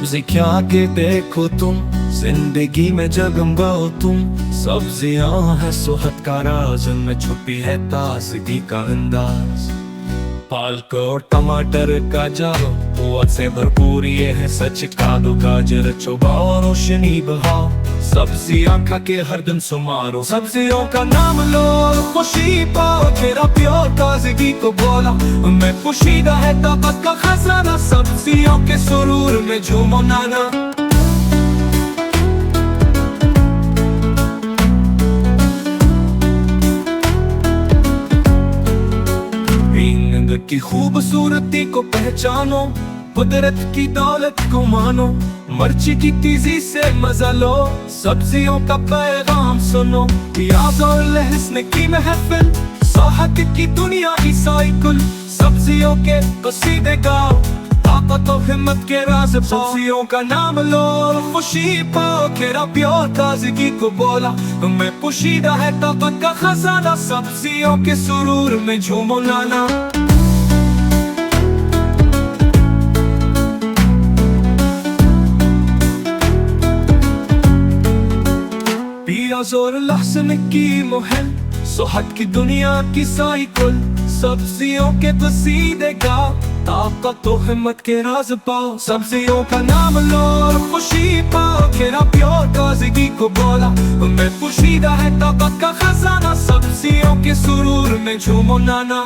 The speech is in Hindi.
सब्जी क्या के देखो तुम, जिंदगी में जगमगाओ तुम। सब्जियां है सेहत का राज, उनमें छुपी है ताजगी का अंदाज। पालक और टमाटर का जालो कुव्वत से भरपूर, ये है सच का। दो गाजर चुबाओ, रोशनी बहाओ, सब्जियां खा के हर दिन सुमारो। सब्जियों का नाम लो, खुशी पाओ, तेरा प्योर ताजगी को बोला। मैं पोशीदा है ताकत का खजाना, सब्जियों के सुरूर में झूमो नाना। की खूबसूरती को पहचानो, कुदरत की दौलत को मानो। मिर्ची की तेजी से मजा लो, सब्जियों का पैगाम सुनो। प्याज और लहसुन की महफिल, सेहत की दुनिया की साइकिल। सब्जियों के कसीदे गाओ, ताकत और हिम्मत के राज पाओ। सब्जियों का नाम लो, खुशी पाओ, तेरा प्योर ताजगी को बोला। मैं पोशीदा है ताकत का खजाना, सब्जियों के सुरूर में झूमो नाना। प्याज और लहसुन की मुहिम, सेहत की दुनिया की साइकिल। सब्जियों के कसीदे गाओ, ताकत और हिम्मत के राज पाओ। सब्जियों का नाम लो, खुशी पाओ, तेरा प्योर ताजगी को बोला। मैं पोशीदा है ताकत का खजाना, सब्जियों के सुरूर में झूमो नाना।